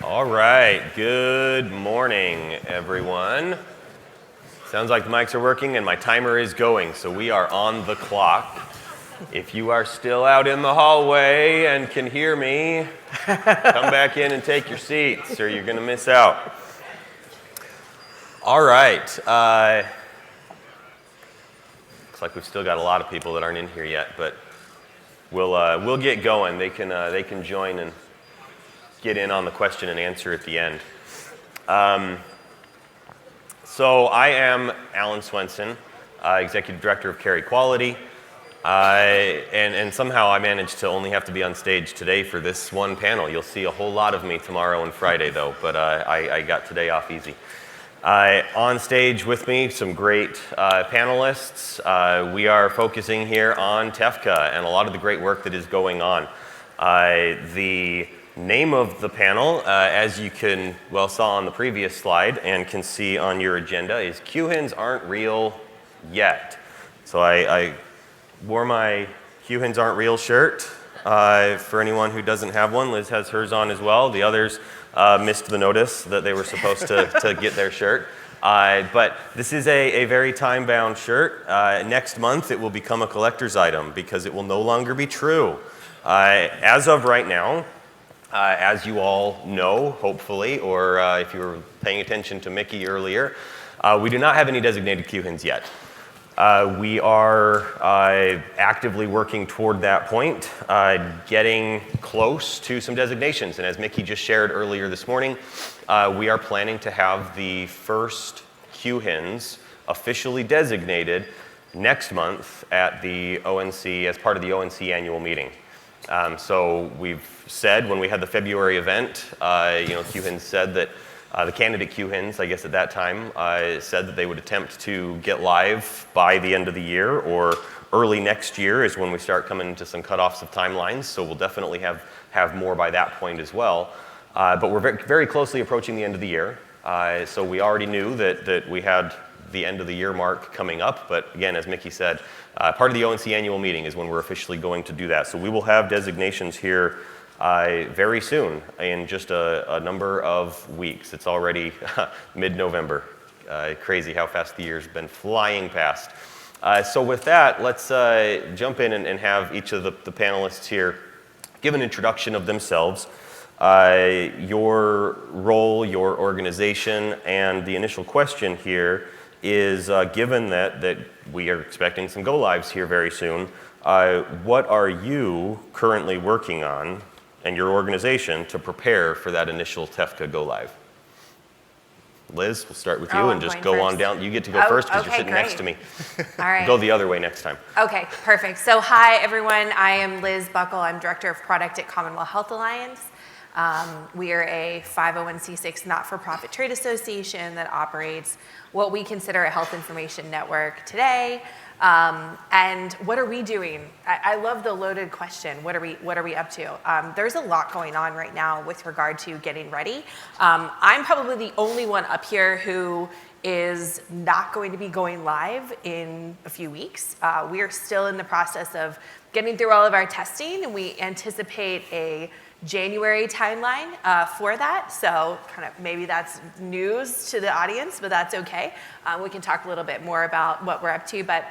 All right, good morning, everyone. Sounds like the mics are working and my timer is going, so we are on the clock. If you are still out in the hallway and can hear me, come back in and take your seats or you're going to miss out. All right. Looks like we've still got a lot of people that aren't in here yet, but we'll get going. They can join and get in on the question and answer at the end. So I am Alan Swenson, Executive Director of Care Equality, and somehow I managed to only have to be on stage today for this one panel. You'll see a whole lot of me tomorrow and Friday though, but I got today off easy. On stage with me, some great panelists. We are focusing here on TEFCA and a lot of the great work that is going on. The name of the panel, as you saw on the previous slide and can see on your agenda, is QHINs Aren't Real Yet. So I wore my QHINs Aren't Real shirt for anyone who doesn't have one. Liz has hers on as well. The others missed the notice that they were supposed to get their shirt. But this is a very time-bound shirt. Next month it will become a collector's item because it will no longer be true. As of right now, as you all know, hopefully, or if you were paying attention to Mickey earlier, we do not have any designated QHINs yet. We are actively working toward that point, getting close to some designations. And as Mickey just shared earlier this morning, we are planning to have the first QHINs officially designated next month at the ONC, as part of the ONC annual meeting. So we've said when we had the February event, QHINs said that the Candidate QHINs, I guess at that time, said that they would attempt to get live by the end of the year or early next year is when we start coming into some cutoffs of timelines. So we'll definitely have more by that point as well. But we're very, very closely approaching the end of the year. So we already knew that we had the end of the year mark coming up. But again, as Mickey said, part of the ONC annual meeting is when we're officially going to do that. So we will have designations here very soon, in just a number of weeks. It's already mid-November. Crazy how fast the year's been flying past. So with that, let's jump in and have each of the panelists here give an introduction of themselves, your role, your organization, and the initial question here is, given that we are expecting some go-lives here very soon, what are you currently working on and your organization to prepare for that initial TEFCA go-live? Liz, we'll start with you and just go on down. You get to go first because you're sitting next to me. All right. Go the other way next time. Okay, perfect. So hi, everyone. I am Liz Buckle. I'm Director of Product at Commonwealth Health Alliance. We are a 501c6 not-for-profit trade association that operates what we consider a health information network today. And what are we doing? I love the loaded question. What are we up to? There's a lot going on right now with regard to getting ready. I'm probably the only one up here who is not going to be going live in a few weeks. We are still in the process of getting through all of our testing, and we anticipate a January timeline for that. So kind of maybe that's news to the audience, but that's okay. We can talk a little bit more about what we're up to, but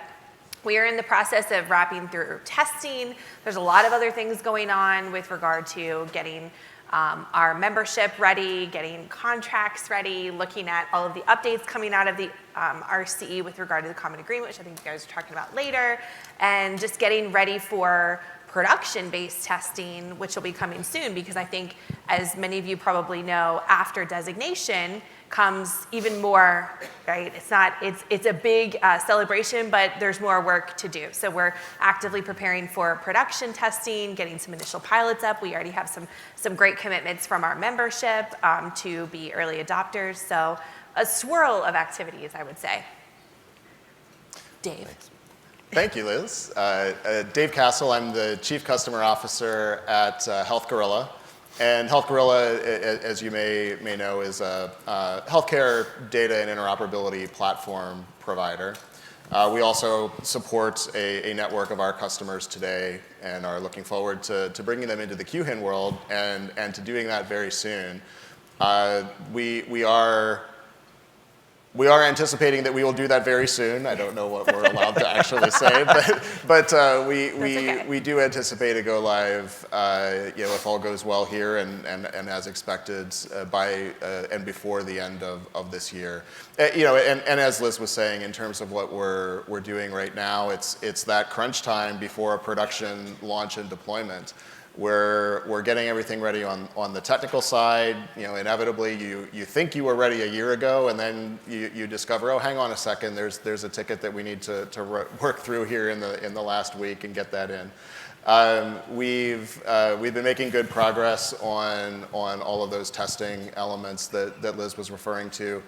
we are in the process of wrapping through testing. There's a lot of other things going on with regard to getting our membership ready, getting contracts ready, looking at all of the updates coming out of the RCE with regard to the common agreement, which I think you guys are talking about later, and just getting ready for production-based testing, which will be coming soon, because I think, as many of you probably know, after designation comes even more, right? It's a big celebration, but there's more work to do. So we're actively preparing for production testing, getting some initial pilots up. We already have some great commitments from our membership to be early adopters. So a swirl of activities, I would say. Dave. Thanks. Thank you, Liz. Dave Cassel, I'm the Chief Customer Officer at Health Gorilla. And Health Gorilla, as you may know, is a healthcare data and interoperability platform provider. We also support a network of our customers today and are looking forward to bringing them into the QHIN world and to doing that very soon. We are anticipating that we will do that very soon. I don't know what we're allowed to actually say, but we do anticipate a go live, if all goes well here and as expected by and before the end of this year. And as Liz was saying, in terms of what we're doing right now, it's that crunch time before a production launch and deployment. We're getting everything ready on the technical side. Inevitably, you think you were ready a year ago, and then you discover, oh, hang on a second, there's a ticket that we need to work through here in the last week and get that in. We've been making good progress on all of those testing elements that Liz was referring to,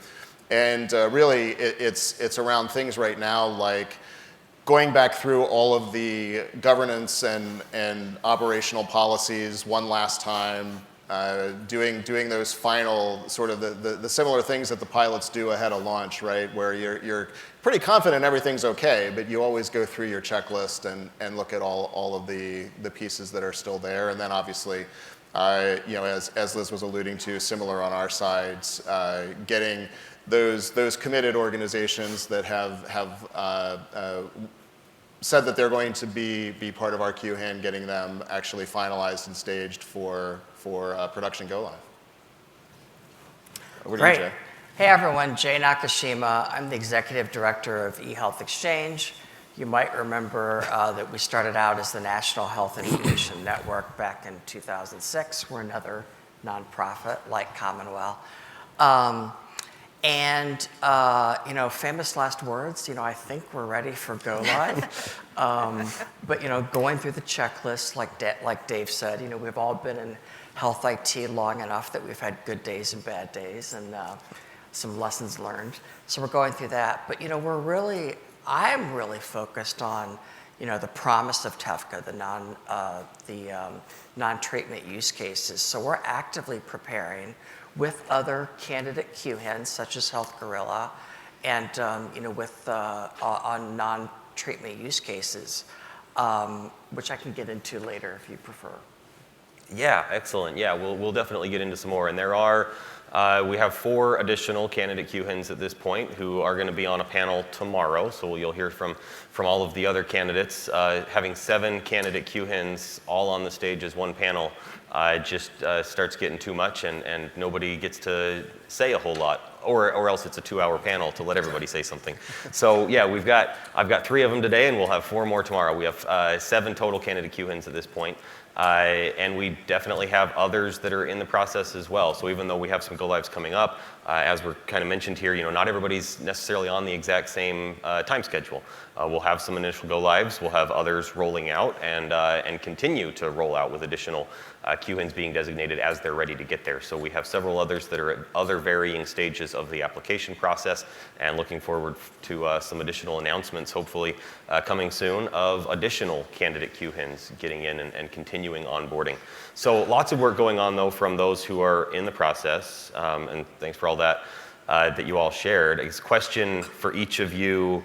and really it's around things right now like going back through all of the governance and operational policies one last time, doing those final sort of the similar things that the pilots do ahead of launch, right? Where you're pretty confident everything's okay, but you always go through your checklist and look at all of the pieces that are still there. And then obviously, as Liz was alluding to, similar on our sides, getting those committed organizations that have said that they're going to be part of our QHIN, getting them actually finalized and staged for production go live. Over to you, Great. Jay. Hey everyone, Jay Nakashima. I'm the Executive Director of eHealth Exchange. You might remember that we started out as the National Health Information Network back in 2006. We're another nonprofit like Commonwealth. Famous last words, I think we're ready for go live. But going through the checklist, like Dave said, we've all been in health IT long enough that we've had good days and bad days and some lessons learned. So we're going through that. But, I'm really focused on, the promise of TEFCA, the non-treatment use cases. So we're actively preparing with other candidate QHINs, such as Health Gorilla, and on non-treatment use cases, which I can get into later if you prefer. Yeah, excellent. Yeah, we'll definitely get into some more. And we have 4 additional candidate QHINs at this point who are going to be on a panel tomorrow. So you'll hear from all of the other candidates. Having 7 candidate QHINs all on the stage as one panel just starts getting too much, and nobody gets to say a whole lot, or else it's a 2-hour panel to let everybody say something. So yeah, I've got 3 of them today, and we'll have 4 more tomorrow. We have 7 total candidate QHINs at this point. And we definitely have others that are in the process as well. So even though we have some go lives coming up, as we're kind of mentioned here, not everybody's necessarily on the exact same time schedule. We'll have some initial go lives, we'll have others rolling out, and continue to roll out with additional QHINs being designated as they're ready to get there. So we have several others that are at other varying stages of the application process, and looking forward to some additional announcements, hopefully coming soon, of additional candidate QHINs getting in and continuing onboarding. So lots of work going on though from those who are in the process, and thanks for all that you all shared. A question for each of you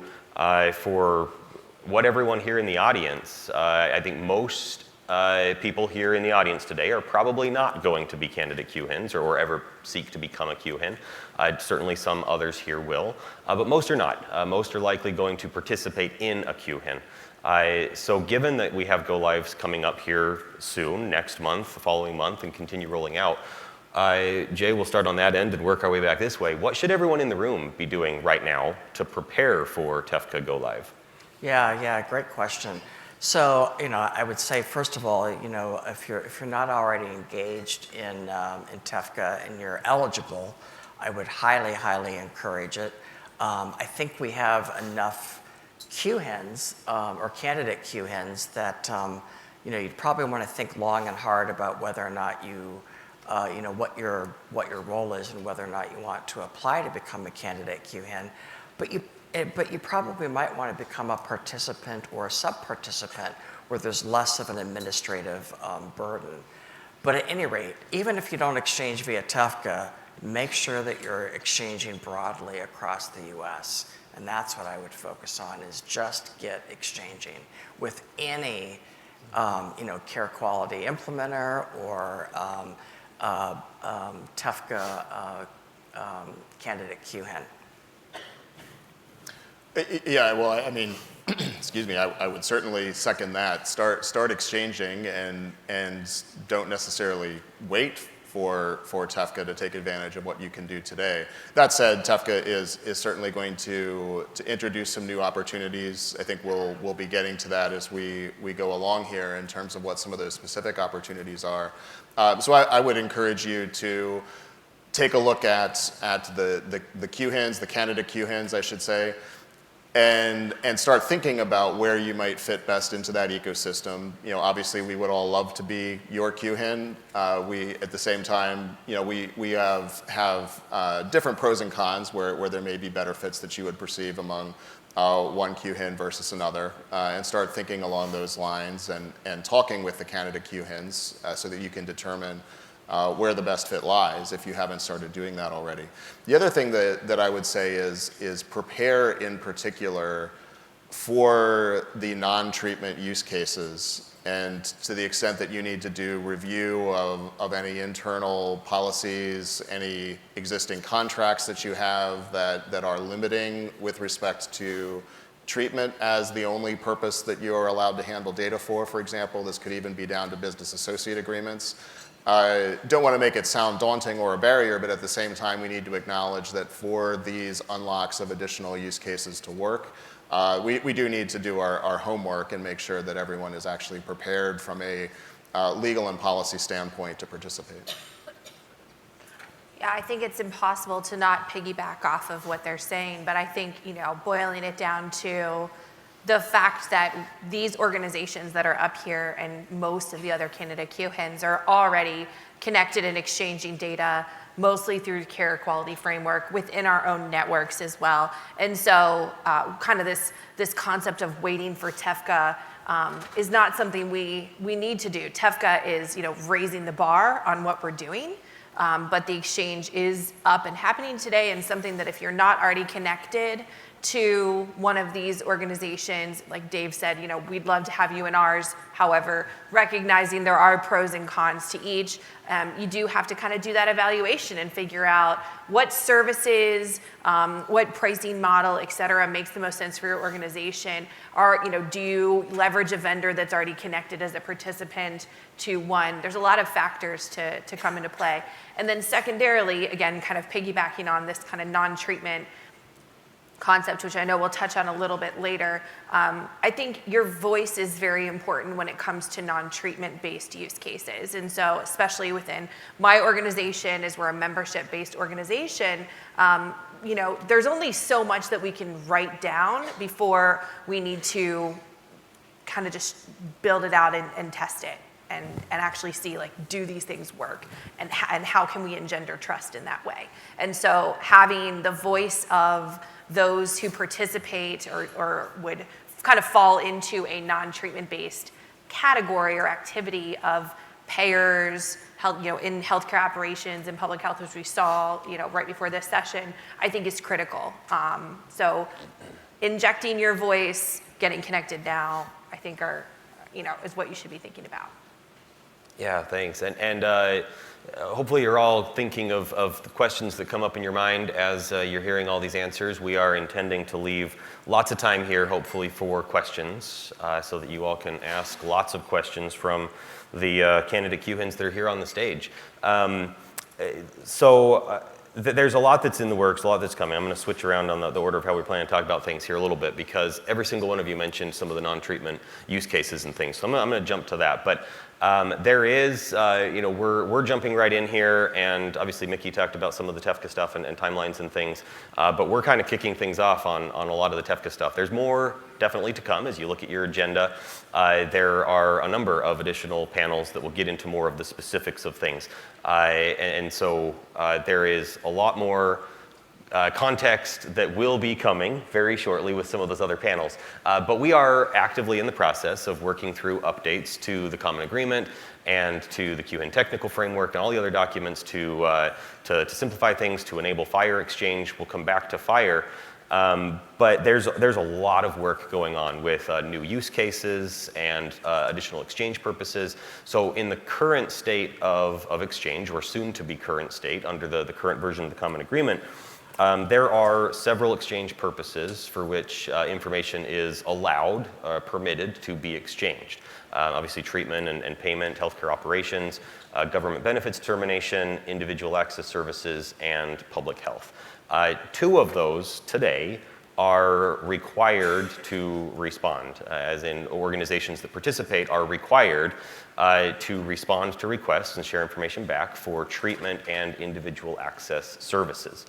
for what everyone here in the audience, I think most people here in the audience today are probably not going to be candidate QHINs or ever seek to become a QHIN. Certainly some others here will, but most are not. Most are likely going to participate in a QHIN. So given that we have go lives coming up here soon, next month, the following month, and continue rolling out, Jay, we'll start on that end and work our way back this way. What should everyone in the room be doing right now to prepare for TEFCA go live? Yeah, great question. So, I would say, first of all, if you're not already engaged in TEFCA and you're eligible, I would highly encourage it. I think we have enough QHINs or candidate QHINs that you'd probably want to think long and hard about whether or not what your role is and whether or not you want to apply to become a candidate QHIN. But you probably might want to become a participant or a sub-participant where there's less of an administrative burden. But at any rate, even if you don't exchange via TEFCA, make sure that you're exchanging broadly across the US. And that's what I would focus on, is just get exchanging with any care quality implementer or TEFCA candidate QHIN. Yeah, well, I mean, excuse me, I would certainly second that. Start exchanging and don't necessarily wait for TEFCA to take advantage of what you can do today. That said, TEFCA is certainly going to introduce some new opportunities. I think we'll be getting to that as we go along here in terms of what some of those specific opportunities are. So I would encourage you to take a look at the QHINs, the candidate QHINs, I should say, and start thinking about where you might fit best into that ecosystem. You know, obviously we would all love to be your QHIN. We, at the same time, you know, we have different pros and cons where there may be better fits that you would perceive among one QHIN versus another, and start thinking along those lines and talking with the candidate QHINs so that you can determine where the best fit lies if you haven't started doing that already. The other thing that I would say is prepare in particular for the non-treatment use cases, and to the extent that you need to do review of any internal policies, any existing contracts that you have that are limiting with respect to treatment as the only purpose that you are allowed to handle data for example. This could even be down to business associate agreements. Don't want to make it sound daunting or a barrier, but at the same time, we need to acknowledge that for these unlocks of additional use cases to work, we do need to do our homework and make sure that everyone is actually prepared from a legal and policy standpoint to participate. Yeah, I think it's impossible to not piggyback off of what they're saying, but I think, you know, boiling it down to the fact that these organizations that are up here and most of the other candidate QHINs are already connected and exchanging data, mostly through care quality framework within our own networks as well. And so kind of this concept of waiting for TEFCA is not something we need to do. TEFCA is, you know, raising the bar on what we're doing, but the exchange is up and happening today, and something that if you're not already connected to one of these organizations, like Dave said, you know, we'd love to have you in ours. However, recognizing there are pros and cons to each, you do have to kind of do that evaluation and figure out what services, what pricing model, et cetera, makes the most sense for your organization. Or, you know, do you leverage a vendor that's already connected as a participant to one? There's a lot of factors to come into play. And then secondarily, again, kind of piggybacking on this kind of non-treatment concept, which I know we'll touch on a little bit later, I think your voice is very important when it comes to non-treatment based use cases. And so especially within my organization, as we're a membership-based organization, you know, there's only so much that we can write down before we need to kind of just build it out and test it and actually see, like, do these things work, and how can we engender trust in that way. And so having the voice of those who participate or would kind of fall into a non-treatment based category or activity of payers, health, you know, in healthcare operations and public health, as we saw, you know, right before this session, I think is critical. So injecting your voice, getting connected now, I think are, you know, is what you should be thinking about. Yeah, thanks. And hopefully you're all thinking of the questions that come up in your mind as you're hearing all these answers. We are intending to leave lots of time here, hopefully, for questions so that you all can ask lots of questions from the candidate QHINs that are here on the stage. There's a lot that's in the works, a lot that's coming. I'm going to switch around on the order of how we plan to talk about things here a little bit, because every single one of you mentioned some of the non-treatment use cases and things. So I'm going to jump to that. But there is, you know, we're jumping right in here, and obviously Mickey talked about some of the TEFCA stuff and timelines and things, but we're kind of kicking things off on a lot of the TEFCA stuff. There's more definitely to come as you look at your agenda. There are a number of additional panels that will get into more of the specifics of things. And so there is a lot more context that will be coming very shortly with some of those other panels. But we are actively in the process of working through updates to the Common Agreement and to the QHIN Technical Framework and all the other documents to simplify things, to enable FHIR exchange. We'll come back to FHIR. But there's a lot of work going on with new use cases and additional exchange purposes. So in the current state of exchange, or soon to be current state under the current version of the Common Agreement, there are several exchange purposes for which information is allowed, permitted to be exchanged. Obviously treatment and payment, healthcare operations, government benefits termination, individual access services, and public health. 2 of those today are required to respond, as in organizations that participate are required to respond to requests and share information back for treatment and individual access services.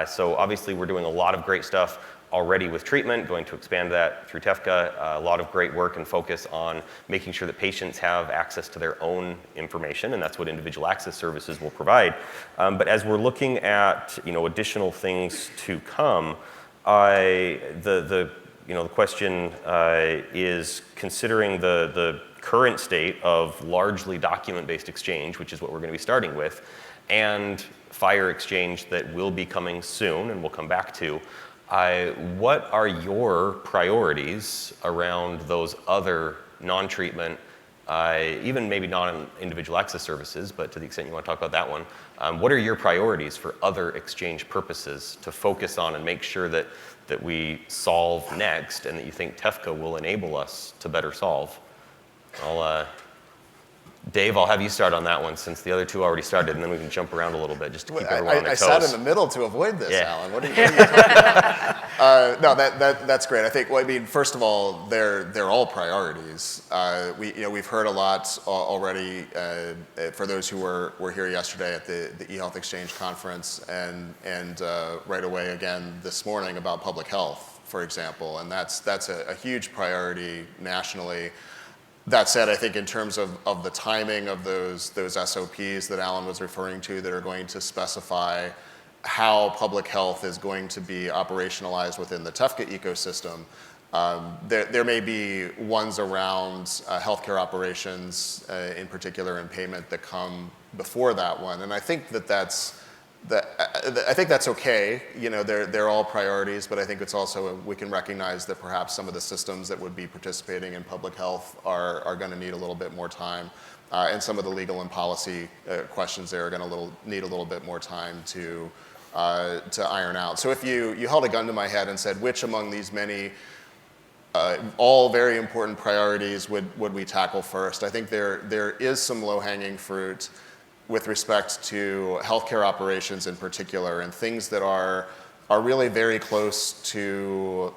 So obviously we're doing a lot of great stuff already with treatment, going to expand that through TEFCA, a lot of great work and focus on making sure that patients have access to their own information, and that's what individual access services will provide. But as we're looking at additional things to come, the question is considering the current state of largely document-based exchange, which is what we're going to be starting with, and FHIR exchange that will be coming soon and we'll come back to. What are your priorities around those other non-treatment, even maybe non-individual access services, but to the extent you want to talk about that one, what are your priorities for other exchange purposes to focus on and make sure that we solve next and that you think TEFCA will enable us to better solve? Dave, I'll have you start on that one since the other 2 already started, and then we can jump around a little bit just to keep everyone on their toes. I sat in the middle to avoid this, Yeah. Alan. What are you talking about? No, that's great. I think, first of all, they're all priorities. We've heard a lot already for those who were here yesterday at the eHealth Exchange conference, and right away again this morning about public health, for example, and that's a huge priority nationally. That said, I think in terms of the timing of those SOPs that Alan was referring to that are going to specify how public health is going to be operationalized within the TEFCA ecosystem, there may be ones around healthcare operations in particular and payment that come before that one. And I think that's okay. They're all priorities, but I think it's also we can recognize that perhaps some of the systems that would be participating in public health are going to need a little bit more time, and some of the legal and policy questions there are going to need a little bit more time to iron out. So if you held a gun to my head and said which among these many all very important priorities would we tackle first, I think there is some low-hanging fruit with respect to healthcare operations in particular, and things that are really very close to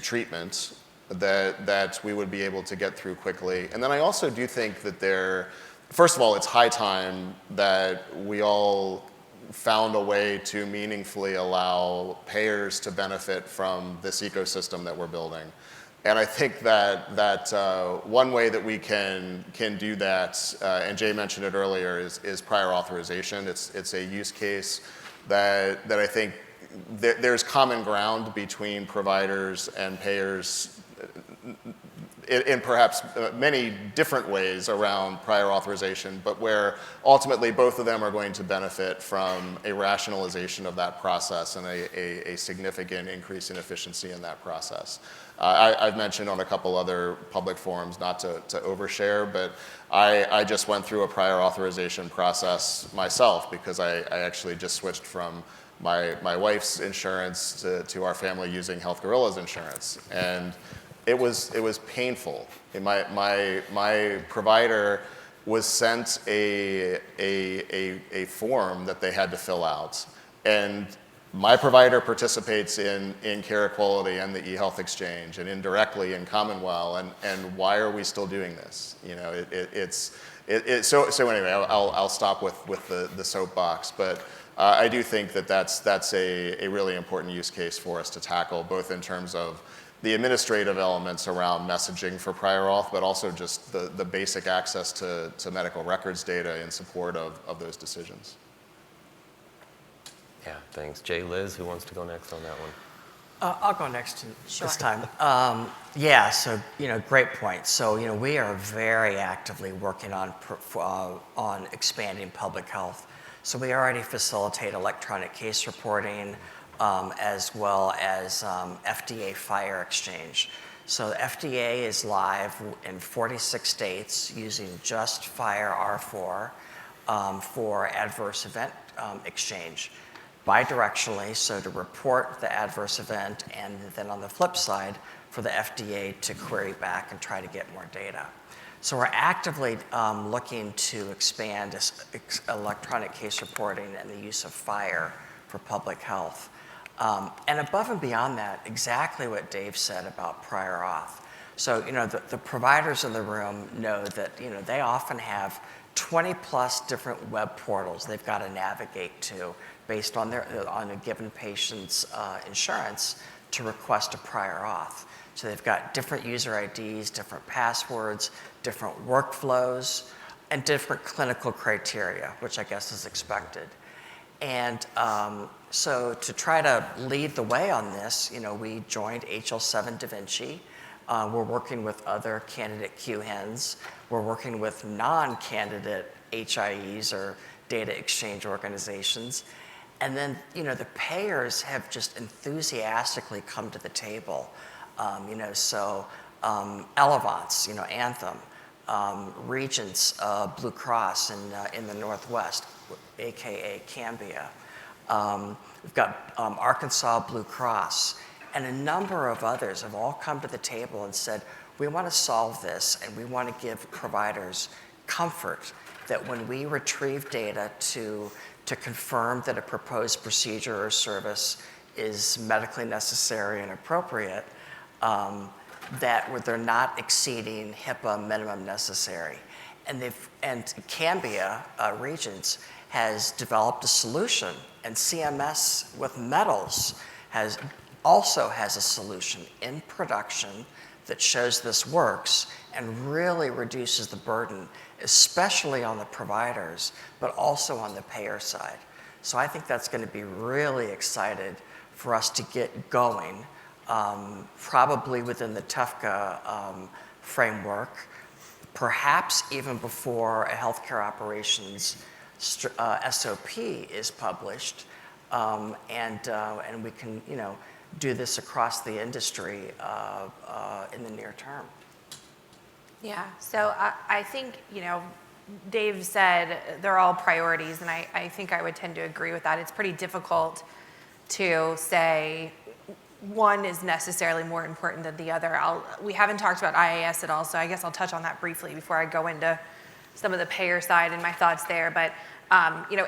treatment that we would be able to get through quickly. And then I also do think that first of all, it's high time that we all found a way to meaningfully allow payers to benefit from this ecosystem that we're building. And I think that one way that we can do that, and Jay mentioned it earlier, is prior authorization. It's a use case that I think there's common ground between providers and payers in perhaps many different ways around prior authorization, but where ultimately both of them are going to benefit from a rationalization of that process and a significant increase in efficiency in that process. I've mentioned on a couple other public forums, not to overshare, but I just went through a prior authorization process myself because I actually just switched from my wife's insurance to our family using Health Gorilla's insurance. And it was painful. My provider was sent a form that they had to fill out. And my provider participates in Care Equality and the eHealth Exchange and indirectly in Commonwealth, and why are we still doing this? So anyway, I'll stop with the soapbox, but I do think that's a really important use case for us to tackle, both in terms of the administrative elements around messaging for prior auth, but also just the basic access to medical records data in support of those decisions. Yeah, thanks. Jay, Liz, who wants to go next on that one? I'll go next this time. Yeah, so great point. So we are very actively working on expanding public health. So we already facilitate electronic case reporting. as well as FDA FHIR exchange. So the FDA is live in 46 states using just FHIR R4 for adverse event exchange bidirectionally, so to report the adverse event, and then on the flip side, for the FDA to query back and try to get more data. So we're actively looking to expand electronic case reporting and the use of FHIR for public health. And above and beyond that, exactly what Dave said about prior auth. So, the providers in the room know that, they often have 20 plus different web portals they've got to navigate to based on a given patient's insurance to request a prior auth. So they've got different user IDs, different passwords, different workflows, and different clinical criteria, which I guess is expected. And so to try to lead the way on this, we joined HL7 Da Vinci. We're working with other candidate QHINs. We're working with non-candidate HIEs or data exchange organizations. And then, the payers have just enthusiastically come to the table. So Elevance, Anthem, Regents Blue Cross in the Northwest, AKA Cambia. We've got Arkansas Blue Cross, and a number of others have all come to the table and said, we want to solve this, and we want to give providers comfort that when we retrieve data to confirm that a proposed procedure or service is medically necessary and appropriate, that they're not exceeding HIPAA minimum necessary. And Cambia Regents has developed a solution, and CMS with Metals also has a solution in production that shows this works and really reduces the burden, especially on the providers, but also on the payer side. So I think that's going to be really excited for us to get going, probably within the TEFCA framework, perhaps even before a healthcare operations SOP is published, and we can, do this across the industry in the near term. Yeah, so I think, Dave said they're all priorities, and I think I would tend to agree with that. It's pretty difficult to say one is necessarily more important than the other. We haven't talked about IAS at all, so I guess I'll touch on that briefly before I go into some of the payer side and my thoughts there. But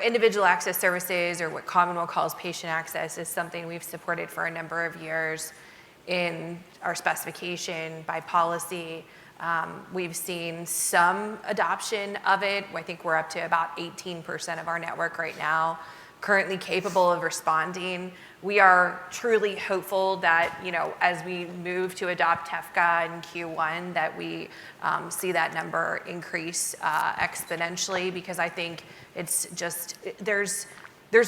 individual access services, or what Commonwealth calls patient access, is something we've supported for a number of years in our specification by policy. We've seen some adoption of it. I think we're up to about 18% of our network right now currently capable of responding. We are truly hopeful that, as we move to adopt TEFCA in Q1, that we see that number increase exponentially, because I think it's just, there's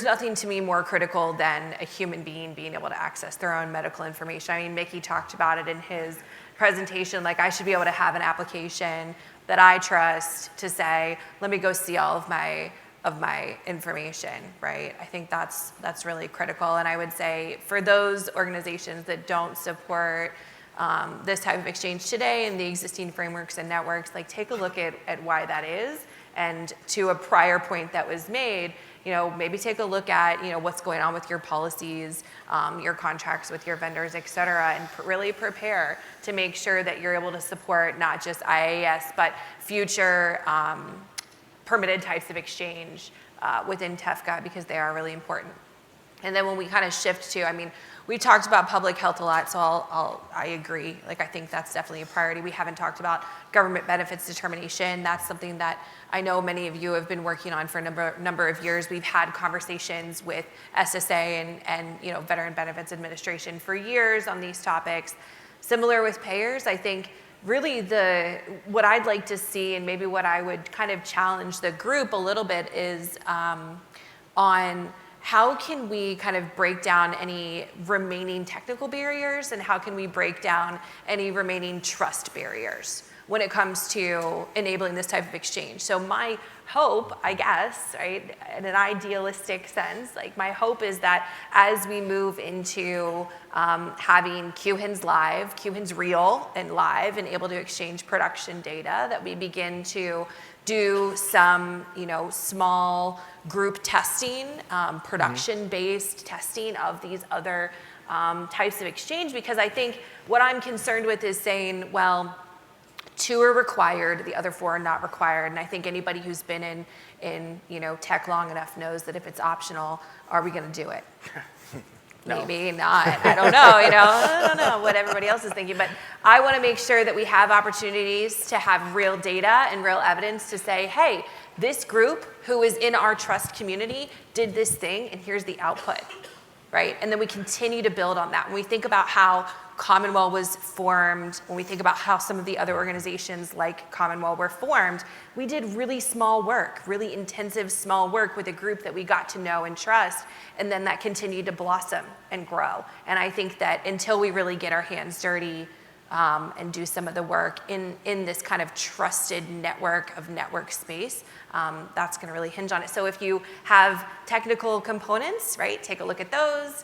nothing to me more critical than a human being being able to access their own medical information. I mean, Mickey talked about it in his presentation, like I should be able to have an application that I trust to say, let me go see all of my information, right? I think that's really critical. And I would say for those organizations that don't support this type of exchange today and the existing frameworks and networks, like take a look at why that is. And to a prior point that was made, maybe take a look at, what's going on with your policies, your contracts with your vendors, et cetera, and really prepare to make sure that you're able to support not just IAS, but future permitted types of exchange within TEFCA, because they are really important. And then when we kind of shift to, we talked about public health a lot, so I agree. Like, I think that's definitely a priority. We haven't talked about government benefits determination. That's something that I know many of you have been working on for a number of years. We've had conversations with SSA and Veteran Benefits Administration for years on these topics. Similar with payers, I think really what I'd like to see, and maybe what I would kind of challenge the group a little bit, is on how can we kind of break down any remaining technical barriers, and how can we break down any remaining trust barriers when it comes to enabling this type of exchange. So my hope, I guess, right, in an idealistic sense, like my hope is that as we move into having QHINs live, QHINs real and live and able to exchange production data, that we begin to do some, small group testing, production-based testing of these other types of exchange, because I think what I'm concerned with is saying, well, 2 are required, the other 4 are not required. And I think anybody who's been in tech long enough knows that if it's optional, are we going to do it? No. Maybe not. I don't know. I don't know what everybody else is thinking. But I want to make sure that we have opportunities to have real data and real evidence to say, hey, this group who is in our trust community did this thing, and here's the output, right? And then we continue to build on that. When we think about how Commonwealth was formed, when we think about how some of the other organizations like Commonwealth were formed, we did really small work, really intensive small work with a group that we got to know and trust, and then that continued to blossom and grow. And I think that until we really get our hands dirty and do some of the work in this kind of trusted network space, that's going to really hinge on it. So if you have technical components, right, take a look at those.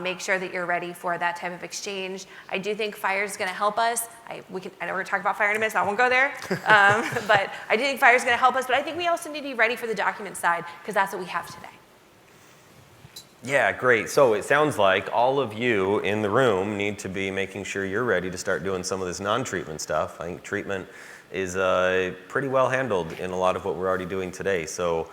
Make sure that you're ready for that type of exchange. I do think FHIR is going to help us. I know we're going to talk about FHIR in a minute, so I won't go there. But I do think FHIR is going to help us. But I think we also need to be ready for the document side, because that's what we have today. Yeah, great. So it sounds like all of you in the room need to be making sure you're ready to start doing some of this non-treatment stuff. I think treatment is pretty well handled in a lot of what we're already doing today. So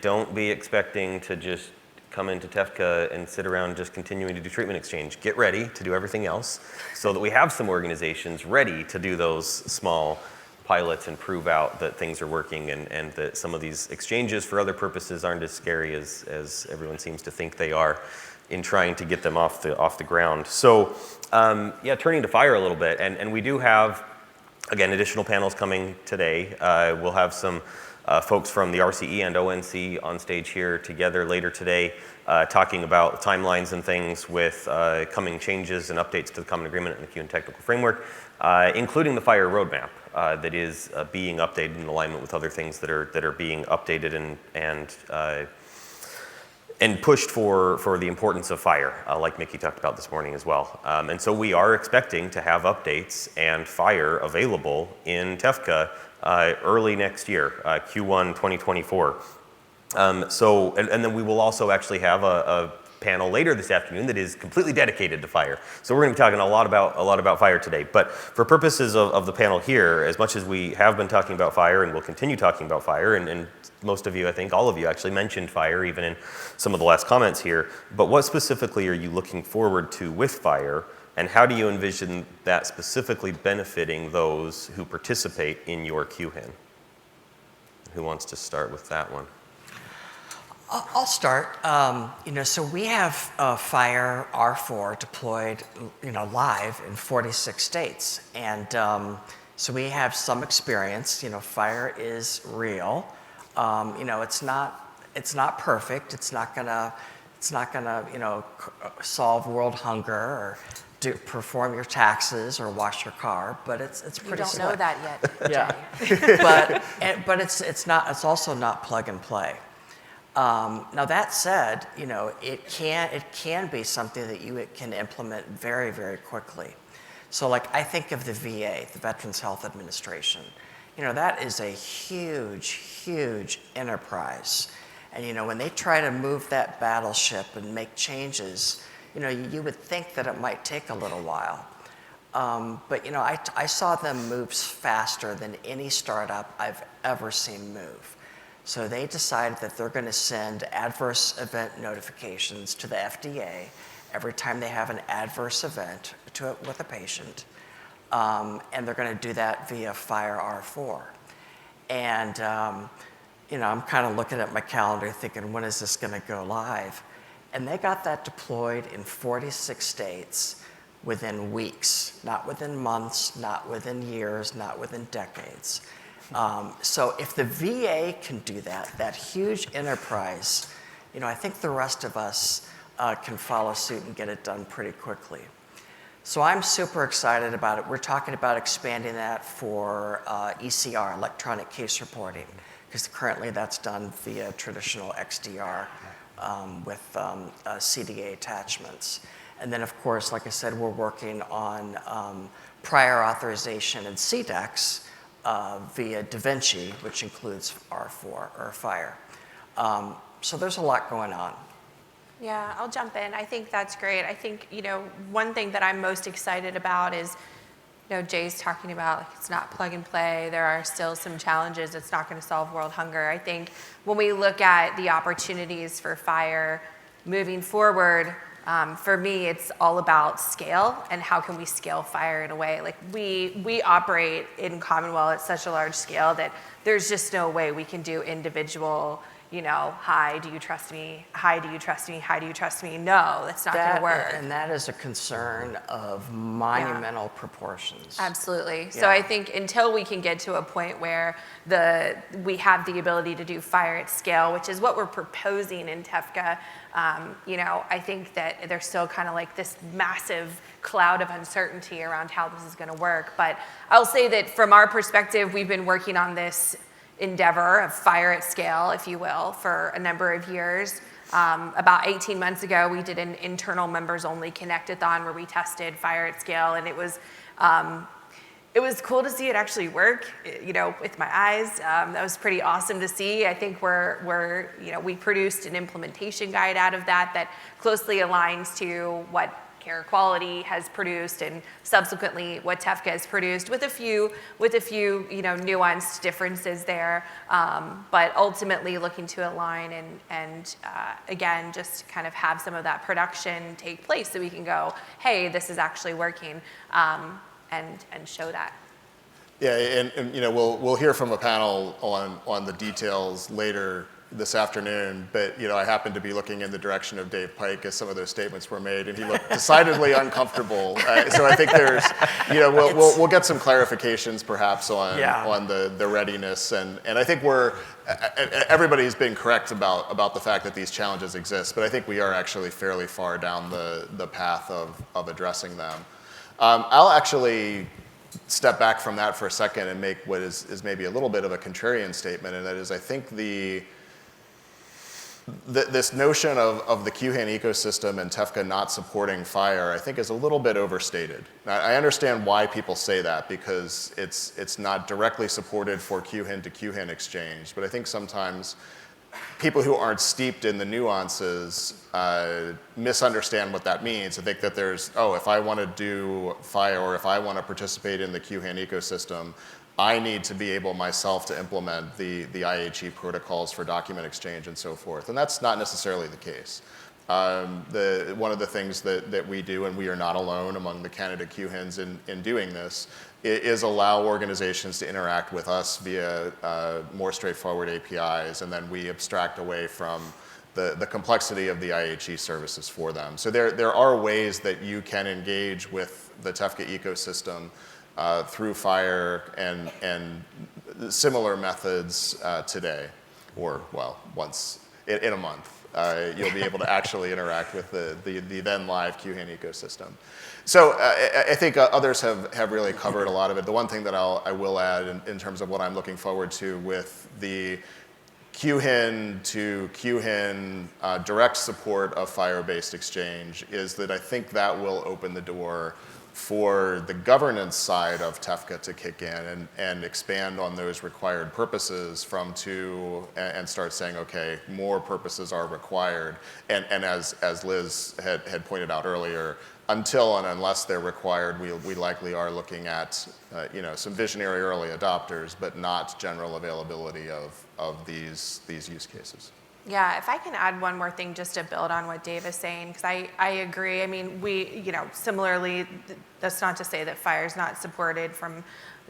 don't be expecting to just come into TEFCA and sit around just continuing to do treatment exchange. Get ready to do everything else so that we have some organizations ready to do those small pilots and prove out that things are working, and that some of these exchanges for other purposes aren't as scary as everyone seems to think they are in trying to get them off the ground. So yeah, turning to FHIR a little bit, and we do have, again, additional panels coming today. We'll have some folks from the RCE and ONC on stage here together later today, talking about timelines and things with coming changes and updates to the Common Agreement and the QHIN Technical Framework, including the FHIR roadmap that is being updated in alignment with other things that are being updated and pushed for the importance of FHIR, like Mickey talked about this morning as well. And so we are expecting to have updates and FHIR available in TEFCA early next year, Q1 2024. And then we will also actually have a panel later this afternoon that is completely dedicated to FHIR. So we're going to be talking a lot about FHIR today. But for purposes of the panel here, as much as we have been talking about FHIR and will continue talking about FHIR, and most of you, I think all of you actually mentioned FHIR even in some of the last comments here, but what specifically are you looking forward to with FHIR, and how do you envision that specifically benefiting those who participate in your QHIN? Who wants to start with that one? I'll start. So we have FHIR R4 deployed, live in 46 states, and so we have some experience. FHIR is real. It's not perfect. It's not gonna solve world hunger or perform your taxes or wash your car, but it's pretty. You don't slick. know that yet. Yeah, but it's also not plug and play. Now that said, it can be something that you can implement very, very quickly. So like I think of the VA, the Veterans Health Administration. That is a huge, huge enterprise. And when they try to move that battleship and make changes, you would think that it might take a little while. But I saw them move faster than any startup I've ever seen move. So they decided that they're going to send adverse event notifications to the FDA every time they have an adverse event with a patient. And they're going to do that via FHIR R4. And I'm kind of looking at my calendar thinking, when is this going to go live? And they got that deployed in 46 states within weeks, not within months, not within years, not within decades. So if the VA can do that huge enterprise, I think the rest of us can follow suit and get it done pretty quickly. So I'm super excited about it. We're talking about expanding that for ECR, electronic case reporting, because currently that's done via traditional XDR with CDA attachments. And then, of course, like I said, we're working on prior authorization and CDEX via DaVinci, which includes R4 or FHIR. So there's a lot going on. Yeah, I'll jump in. I think that's great. I think, one thing that I'm most excited about is, Jay's talking about like, it's not plug and play. There are still some challenges. It's not going to solve world hunger. I think when we look at the opportunities for FHIR moving forward, for me, it's all about scale and how can we scale FHIR in a way. Like we operate in Commonwealth at such a large scale that there's just no way we can do individual, hi, do you trust me? Hi, do you trust me? Hi, do you trust me? No, that's not going to work. And that is a concern of monumental proportions. Absolutely. Yeah. So I think until we can get to a point where we have the ability to do FHIR at scale, which is what we're proposing in TEFCA, I think that there's still kind of like this massive cloud of uncertainty around how this is going to work. But I'll say that from our perspective, we've been working on this endeavor of FHIR at scale, if you will, for a number of years. About 18 months ago, we did an internal members-only Connect-a-thon where we tested FHIR at scale, and it was cool to see it actually work, with my eyes. That was pretty awesome to see. I think we produced an implementation guide out of that closely aligns to what Care Quality has produced and subsequently what TEFCA has produced with a few nuanced differences there, but ultimately looking to align and again just kind of have some of that production take place so we can go, hey, this is actually working, and show that. Yeah, and we'll hear from a panel on the details later this afternoon, but I happened to be looking in the direction of Dave Pike as some of those statements were made, and he looked decidedly uncomfortable. So I think there's, we'll get some clarifications perhaps on the readiness, and I think everybody's been correct about the fact that these challenges exist, but I think we are actually fairly far down the path of addressing them. I'll actually step back from that for a second and make what is maybe a little bit of a contrarian statement, and that is I think this notion of the QHIN ecosystem and TEFCA not supporting FHIR, I think is a little bit overstated. Now, I understand why people say that because it's not directly supported for QHIN to QHIN exchange, but I think sometimes people who aren't steeped in the nuances misunderstand what that means. I think that if I want to do FHIR or if I want to participate in the QHIN ecosystem, I need to be able myself to implement the IHE protocols for document exchange and so forth. And that's not necessarily the case. One of the things that we do, and we are not alone among the Candidate QHINs in doing this, is allow organizations to interact with us via more straightforward APIs, and then we abstract away from the complexity of the IHE services for them. So there are ways that you can engage with the TEFCA ecosystem through FHIR and similar methods today, or once in a month. You'll be able to actually interact with the then live QHIN ecosystem. So I think others have really covered a lot of it. The one thing that I will add in terms of what I'm looking forward to with the QHIN to QHIN direct support of FHIR-based exchange is that I think that will open the door for the governance side of TEFCA to kick in and expand on those required purposes from two and start saying, okay, more purposes are required. And as Liz had pointed out earlier, until and unless they're required, we likely are looking at some visionary early adopters, but not general availability of these use cases. Yeah, if I can add one more thing just to build on what Dave is saying, because I agree. I mean, similarly, that's not to say that FHIR is not supported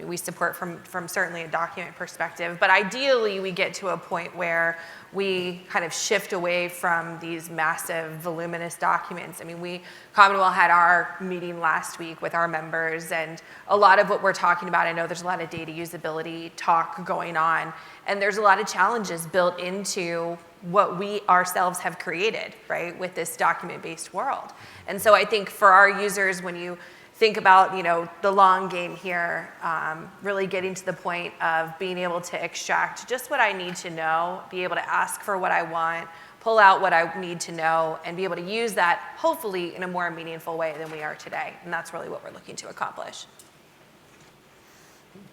we support from certainly a document perspective, but ideally we get to a point where we kind of shift away from these massive voluminous documents. I mean, Commonwealth had our meeting last week with our members, and a lot of what we're talking about, I know there's a lot of data usability talk going on, and there's a lot of challenges built into what we ourselves have created, right, with this document-based world. And so I think for our users, think about, the long game here, really getting to the point of being able to extract just what I need to know, be able to ask for what I want, pull out what I need to know, and be able to use that, hopefully, in a more meaningful way than we are today. And that's really what we're looking to accomplish.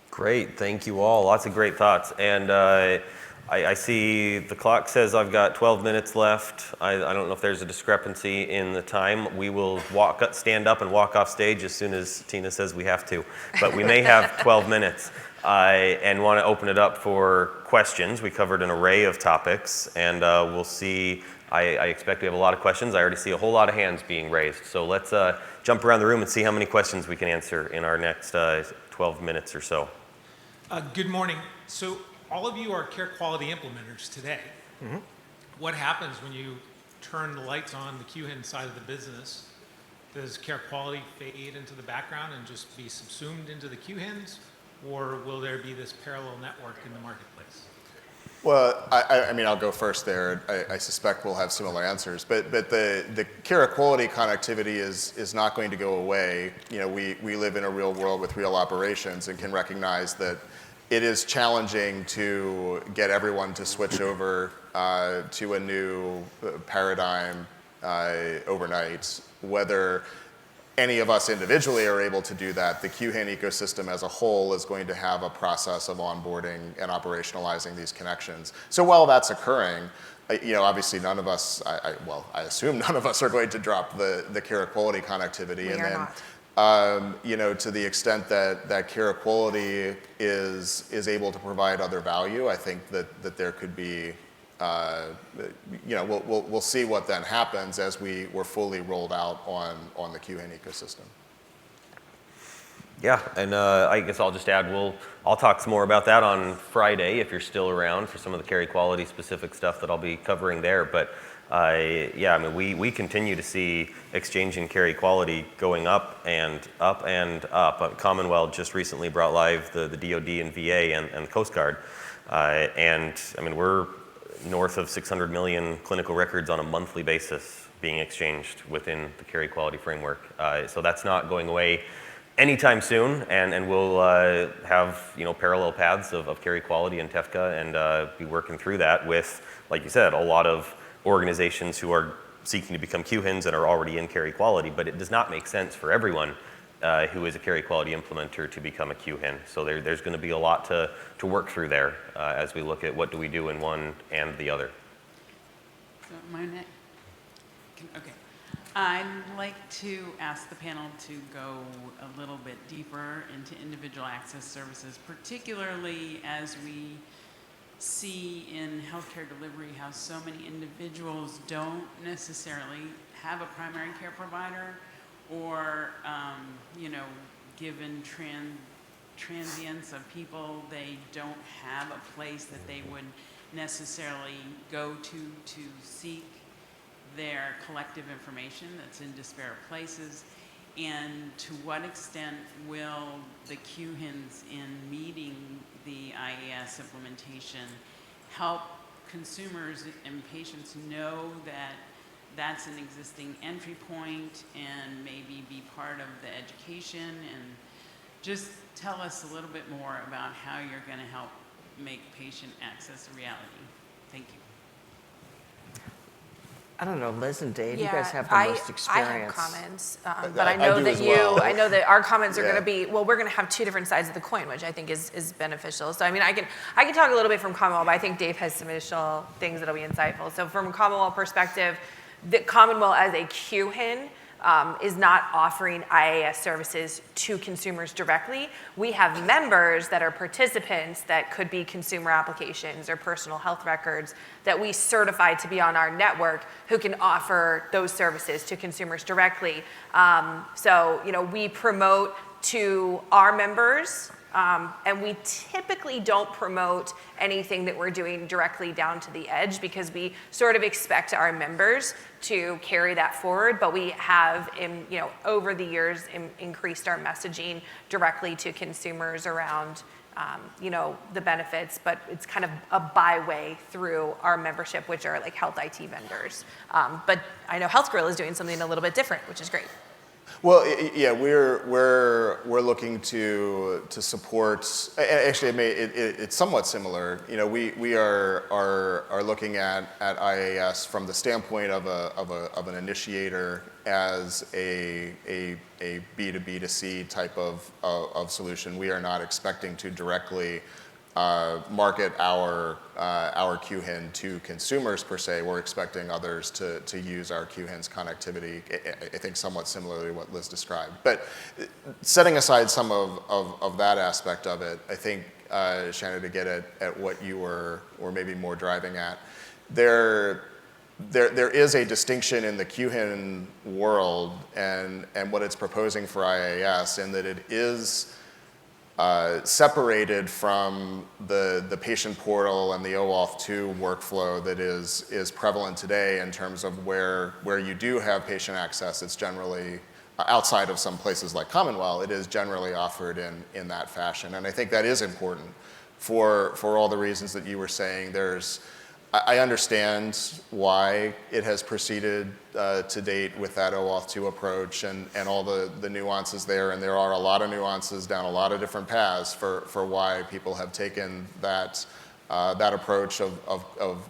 Great, thank you all. Lots of great thoughts. And I see the clock says I've got 12 minutes left. I don't know if there's a discrepancy in the time. We will stand up and walk off stage as soon as Tina says we have to. But we may have 12 minutes and want to open it up for questions. We covered an array of topics, and we'll see. I expect we have a lot of questions. I already see a whole lot of hands being raised. So let's jump around the room and see how many questions we can answer in our next 12 minutes or so. Good morning. So all of you are care quality implementers today. Mm-hmm. What happens when you turn the lights on the QHIN side of the business? Does care quality fade into the background and just be subsumed into the QHINs? Or will there be this parallel network in the marketplace? Well, I mean, I'll go first there. I suspect we'll have similar answers, but the care quality connectivity is not going to go away. We live in a real world with real operations and can recognize that it is challenging to get everyone to switch over to a new paradigm overnight. Whether any of us individually are able to do that, the QHIN ecosystem as a whole is going to have a process of onboarding and operationalizing these connections. So while that's occurring, obviously none of us, I assume none of us are going to drop the care quality connectivity. We are not. To the extent that care quality is able to provide other value, I think that there could be, we'll see what then happens as we're fully rolled out on the QHIN ecosystem. Yeah, and I guess I'll just add, I'll talk some more about that on Friday if you're still around for some of the care quality specific stuff that I'll be covering there. But we continue to see exchange and care quality going up and up and up. Commonwealth just recently brought live the DoD and VA and the Coast Guard. We're north of 600 million clinical records on a monthly basis being exchanged within the care quality framework. So that's not going away anytime soon, and we'll have parallel paths of care quality and TEFCA and be working through that with, like you said, a lot of organizations who are seeking to become QHINs and are already in care quality, but it does not make sense for everyone who is a care quality implementer to become a QHIN. So there's going to be a lot to work through there as we look at what do we do in one and the other. So okay. I'd like to ask the panel to go a little bit deeper into individual access services, particularly as we see in healthcare delivery how so many individuals don't necessarily have a primary care provider, or given transience of people, they don't have a place that they would necessarily go to seek their collective information that's in disparate places. And to what extent will the QHINs in meeting the IAS implementation help consumers and patients know that that's an existing entry point and maybe be part of the education? And just tell us a little bit more about how you're going to help make patient access a reality. Thank you. I don't know, Liz and Dave, you guys have the most experience. I have comments, but I know that I know that our comments are going to be, we're going to have two different sides of the coin, which I think is beneficial. So I can talk a little bit from Commonwealth, but I think Dave has some additional things that'll be insightful. So from a Commonwealth perspective, the Commonwealth as a QHIN is not offering IAS services to consumers directly. We have members that are participants that could be consumer applications or personal health records that we certify to be on our network who can offer those services to consumers directly. We promote to our members, and we typically don't promote anything that we're doing directly down to the edge because we sort of expect our members to carry that forward, but we have, over the years, increased our messaging directly to consumers around, the benefits, but it's kind of a byway through our membership, which are like health IT vendors. But I know Health Gorilla is doing something a little bit different, which is great. Well, yeah, we're looking to support. Actually, it's somewhat similar. You know, we are looking at IAS from the standpoint of an initiator as a B2B2C type of solution. We are not expecting to directly market our QHIN to consumers per se. We're expecting others to use our QHIN's connectivity, I think somewhat similarly to what Liz described. But setting aside some of that aspect of it, I think, Shannon, to get at what you were or maybe more driving at, there is a distinction in the QHIN world and what it's proposing for IAS in that it is separated from the patient portal and the OAuth 2 workflow that is prevalent today in terms of where you do have patient access. It's generally outside of some places like Commonwealth. It is generally offered in that fashion, and I think that is important for all the reasons that you were saying. I understand why it has proceeded to date with that OAuth 2 approach and all the nuances there, and there are a lot of nuances down a lot of different paths for why people have taken that approach of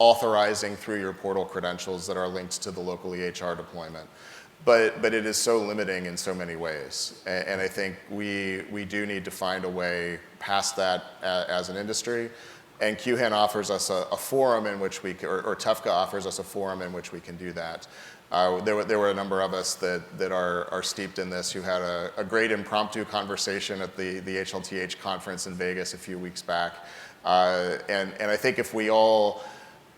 authorizing through your portal credentials that are linked to the local EHR deployment. But it is so limiting in so many ways, and I think we do need to find a way past that as an industry. And QHIN offers us a forum in which we, or TEFCA offers us a forum in which we can do that. There were a number of us that are steeped in this who had a great impromptu conversation at the HLTH conference in Vegas a few weeks back. And I think if we all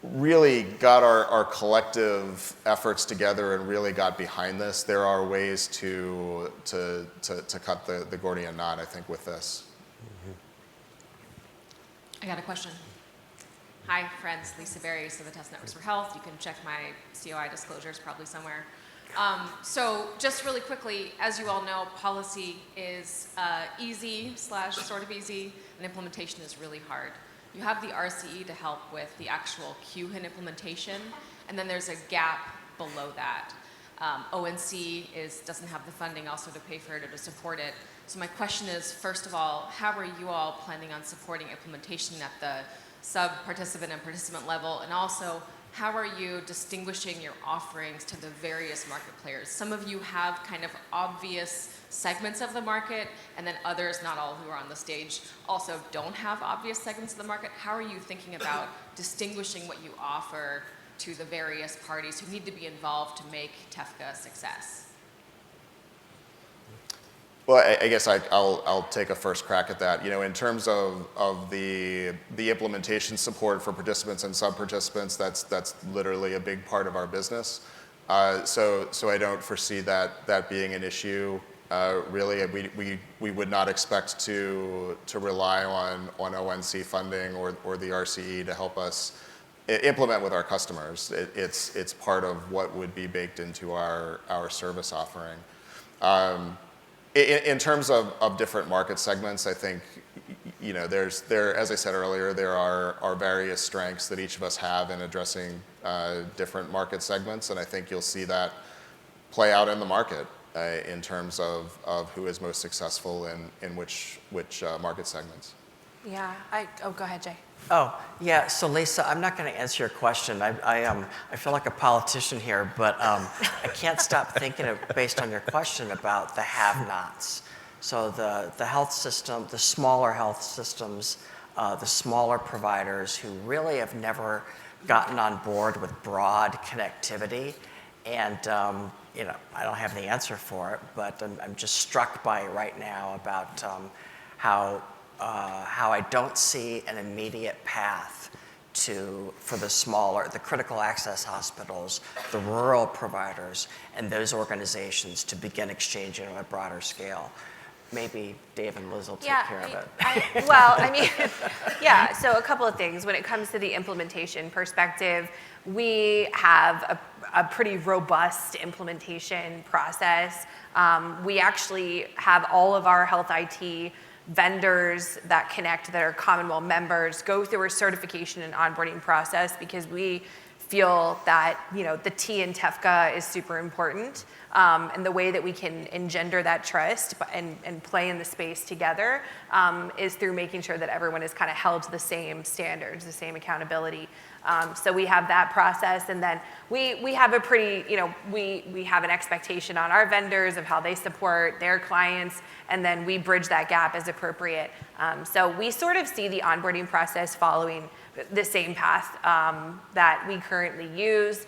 really got our collective efforts together and really got behind this, there are ways to cut the Gordian knot, I think, with this. I got a question. Hi, friends. Lisa Berry, so the Test Networks for Health. You can check my COI disclosures probably somewhere. So just really quickly, as you all know, policy is easy / sort of easy, and implementation is really hard. You have the RCE to help with the actual QHIN implementation, and then there's a gap below that. ONC doesn't have the funding also to pay for it or to support it. So my question is, first of all, how are you all planning on supporting implementation at the sub-participant and participant level? And also, how are you distinguishing your offerings to the various market players? Some of you have kind of obvious segments of the market, and then others, not all who are on the stage, also don't have obvious segments of the market. How are you thinking about distinguishing what you offer to the various parties who need to be involved to make TEFCA a success? Well, I guess I'll take a first crack at that. You know, in terms of the implementation support for participants and sub-participants, that's literally a big part of our business. So I don't foresee that being an issue. Really, we would not expect to rely on ONC funding or the RCE to help us implement with our customers. It's part of what would be baked into our service offering. In terms of different market segments, I think, you know, as I said earlier, there are various strengths that each of us have in addressing different market segments, and I think you'll see that play out in the market in terms of who is most successful in which market segments. Yeah, go ahead, Jay. Oh, yeah, so Lisa, I'm not going to answer your question. I feel like a politician here, but I can't stop thinking based on your question about the have-nots. So the health system, the smaller health systems, the smaller providers who really have never gotten on board with broad connectivity. And, you know, I don't have the answer for it, but I'm just struck by it right now about how I don't see an immediate path for the critical access hospitals, the rural providers, and those organizations to begin exchanging on a broader scale. Maybe Dave and Liz will take care of it. Yeah, so a couple of things. When it comes to the implementation perspective, we have a pretty robust implementation process. We actually have all of our health IT vendors that are Commonwealth members go through a certification and onboarding process because we feel that, the T in TEFCA is super important. And the way that we can engender that trust and play in the space together is through making sure that everyone is kind of held to the same standards, the same accountability. So we have that process, and then we have a pretty, we have an expectation on our vendors of how they support their clients, and then we bridge that gap as appropriate. So we sort of see the onboarding process following the same path that we currently use.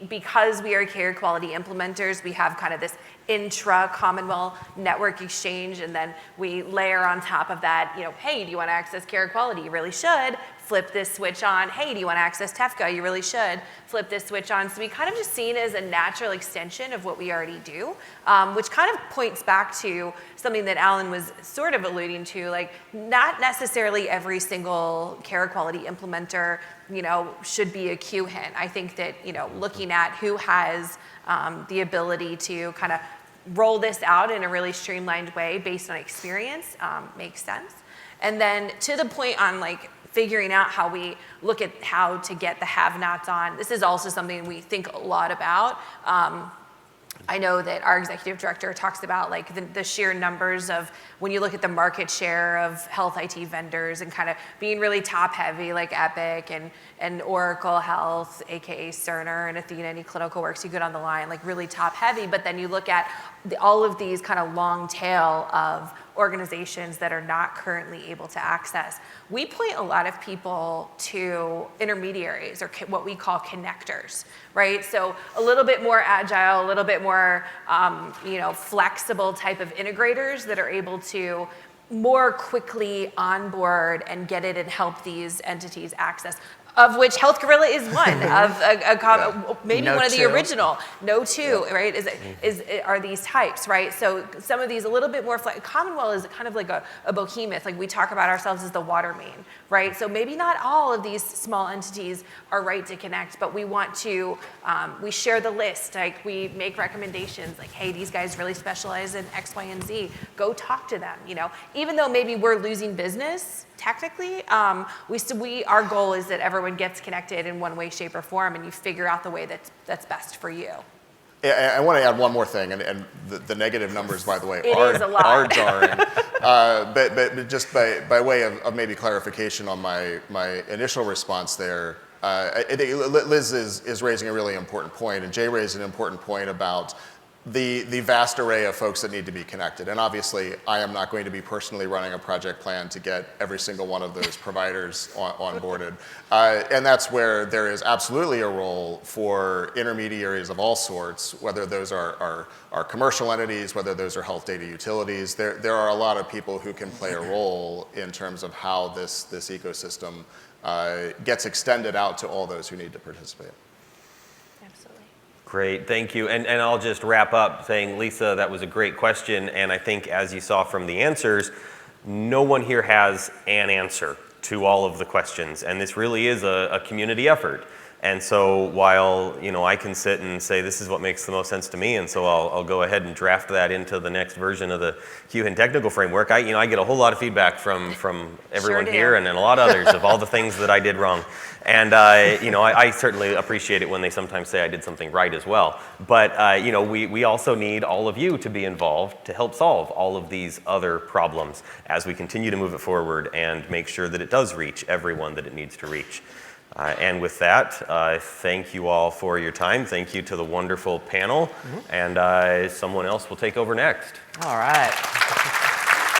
Because we are care quality implementers, we have kind of this intra-Commonwealth network exchange, and then we layer on top of that, hey, do you want to access care quality? You really should. Flip this switch on. Hey, do you want to access TEFCA? You really should. Flip this switch on. So we kind of just seen it as a natural extension of what we already do, which kind of points back to something that Alan was sort of alluding to, like not necessarily every single care quality implementer, should be a QHIN. I think that, looking at who has the ability to kind of roll this out in a really streamlined way based on experience makes sense. And then to the point on like figuring out how we look at how to get the have-nots on, this is also something we think a lot about. I know that our executive director talks about like the sheer numbers of when you look at the market share of health IT vendors and kind of being really top heavy like Epic and Oracle Health, aka Cerner, and Athena, any clinical works you go down the line, like really top heavy. But then you look at all of these kind of long tail of organizations that are not currently able to access. We point a lot of people to intermediaries or what we call connectors, right? So a little bit more agile, a little bit more flexible type of integrators that are able to more quickly onboard and get it and help these entities access, of which Health Gorilla is one of maybe No one of the two. original. No two, right? Are these types, right? So some of these a little bit more Commonwealth is kind of like a behemoth. Like we talk about ourselves as the water main, right? So maybe not all of these small entities are right to connect, but we want to. We share the list. Like we make recommendations. Like, hey, these guys really specialize in X, Y, and Z. Go talk to them. Even though maybe we're losing business. Technically, our goal is that everyone gets connected in one way, shape, or form, and you figure out the way that's best for you. I want to add one more thing, and the negative numbers, by the way, It is a lot. are jarring. But just by way of maybe clarification on my initial response there, I think Liz is raising a really important point, and Jay raised an important point about the vast array of folks that need to be connected. And obviously, I am not going to be personally running a project plan to get every single one of those providers onboarded. And that's where there is absolutely a role for intermediaries of all sorts, whether those are commercial entities, whether those are health data utilities. There are a lot of people who can play a role in terms of how this ecosystem gets extended out to all those who need to participate. Great, thank you. And I'll just wrap up saying, Lisa, that was a great question. And I think as you saw from the answers, no one here has an answer to all of the questions. And this really is a community effort. And so while I can sit and say this is what makes the most sense to me, and so I'll go ahead and draft that into the next version of the QHIN technical framework, I get a whole lot of feedback from everyone here and a lot of others of all the things that I did wrong. And I certainly appreciate it when they sometimes say I did something right as well. But we also need all of you to be involved to help solve all of these other problems as we continue to move it forward and make sure that it does reach everyone that it needs to reach. And with that, thank you all for your time. Thank you to the wonderful panel. And someone else will take over next. All right.